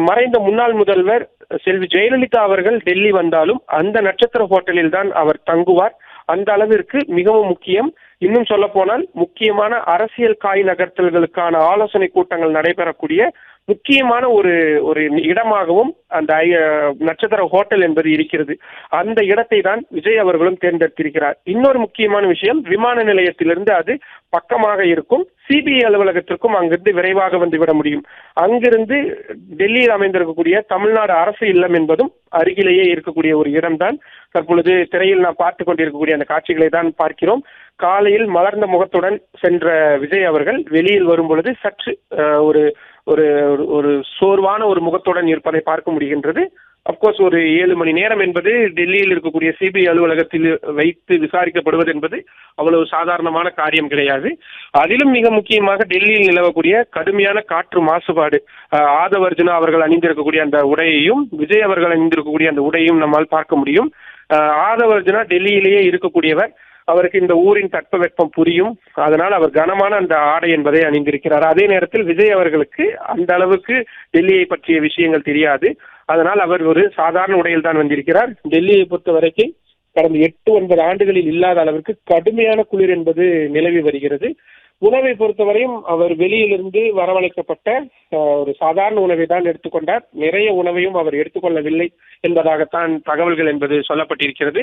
மறைந்த முன்னாள் முதல்வர் செல்வி ஜெயலலிதா அவர்கள் டெல்லி வந்தாலும் அந்த நட்சத்திர ஹோட்டலில் தான் அவர் தங்குவார். அந்த அளவிற்கு மிகவும் முக்கியம். இன்னும் சொல்ல போனால் முக்கியமான அரசியல் காய் நகர்த்தல்களுக்கான ஆலோசனை கூட்டங்கள் நடைபெறக்கூடிய முக்கியமான ஒரு ஒரு இடமாகவும் அந்த நட்சத்திர ஹோட்டல் என்பது இருக்கிறது. அந்த இடத்தை தான் விஜய் அவர்களும் தேர்ந்தெடுத்திருக்கிறார். இன்னொரு முக்கியமான விஷயம், விமான நிலையத்திலிருந்து அது பக்கமாக இருக்கும். சிபிஐ அலுவலகத்திற்கும் அங்கிருந்து விரைவாக வந்துவிட முடியும். அங்கிருந்து டெல்லியில் அமைந்திருக்கக்கூடிய தமிழ்நாடு அரசு இல்லம் என்பதும் அருகிலேயே இருக்கக்கூடிய ஒரு இடம்தான். தற்பொழுது திரையில் நாம் பார்த்துக் கொண்டிருக்கக்கூடிய அந்த காட்சிகளை தான் பார்க்கிறோம். காலையில் மலர்ந்த முகத்துடன் சென்ற விஜய் அவர்கள் வெளியில் வரும் பொழுது சற்று ஒரு ஒரு ஒரு சோர்வான ஒரு முகத்துடன் இருப்பதை பார்க்க முடிகின்றது. அப்கோர்ஸ் ஒரு 7 மணி நேரம் என்பது டெல்லியில் இருக்கக்கூடிய சிபிஐ அலுவலகத்தில் வைத்து விசாரிக்கப்படுவது என்பது அவ்வளவு சாதாரணமான காரியம் கிடையாது. அதிலும் மிக முக்கியமாக டெல்லியில் நிலவக்கூடிய கடுமையான காற்று மாசுபாடு, ஆதவ அர்ஜுனா அவர்கள் அணிந்திருக்கக்கூடிய அந்த உடையையும் விஜய் அவர்கள் அணிந்திருக்கக்கூடிய அந்த உடையும் நம்மால் பார்க்க முடியும். ஆதவ அர்ஜுனா டெல்லியிலேயே இருக்கக்கூடியவர். அவருக்கு இந்த ஊரின் தட்பவெப்பம் புரியும். அதனால் அவர் கனமான அந்த ஆடை என்பதை அணிந்திருக்கிறார். அதே நேரத்தில் விஜய் அவர்களுக்கு அந்த அளவுக்கு டெல்லியை பற்றிய விஷயங்கள் தெரியாது. அதனால் அவர் ஒரு சாதாரண உடையில் தான் வந்திருக்கிறார். டெல்லியை பொறுத்த வரைக்கும் கடந்த 8-9 ஆண்டுகளில் இல்லாத அளவிற்கு கடுமையான குளிர் என்பது நிலவி வருகிறது. உணவை பொறுத்தவரையும் அவர் வெளியிலிருந்து வரவழைக்கப்பட்ட ஒரு சாதாரண உணவை தான் எடுத்துக்கொண்டார். நிறைய உணவையும் அவர் எடுத்துக்கொள்ளவில்லை என்பதாகத்தான் தகவல்கள் என்பது சொல்லப்பட்டிருக்கிறது.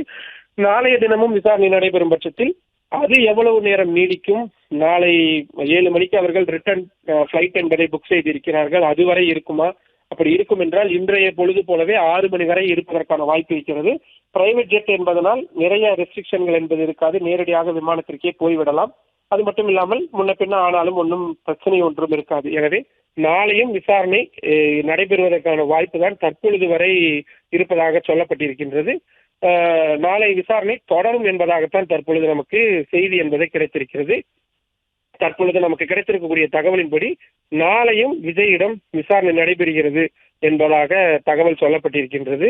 நாளைய தினமும் விசாரணை நடைபெறும் பட்சத்தில் அது எவ்வளவு நேரம் நீடிக்கும், நாளை 7 மணிக்கு அவர்கள் ரிட்டர்ன் ஃபிளைட் என்பதை புக் செய்திருக்கிறார்கள், அதுவரை இருக்குமா? அப்படி இருக்கும் என்றால் இன்றைய பொழுது போலவே 6 மணி வரை இருப்பதற்கான வாய்ப்பு இருக்கிறது. பிரைவேட் ஜெட் என்பதனால் நிறைய ரெஸ்ட்ரிக்ஷன்கள் என்பது இருக்காது. நேரடியாக விமானத்திற்கே போய்விடலாம். அது மட்டும் இல்லாமல் முன்ன பின்ன ஆனாலும் ஒன்றும் பிரச்சனை ஒன்றும் இருக்காது. எனவே நாளையும் விசாரணை நடைபெறுவதற்கான வாய்ப்பு தான் தற்பொழுது வரை இருப்பதாக சொல்லப்பட்டிருக்கின்றது. நாளை விசாரணை தொடரும் என்பதாகத்தான் தற்பொழுது நமக்கு செய்தி என்பதை கிடைத்திருக்கிறது. தற்பொழுது நமக்கு கிடைத்திருக்கக்கூடிய தகவலின்படி நாளையும் விஜயிடம் விசாரணை நடைபெறுகிறது என்பதாக தகவல் சொல்லப்பட்டிருக்கின்றது.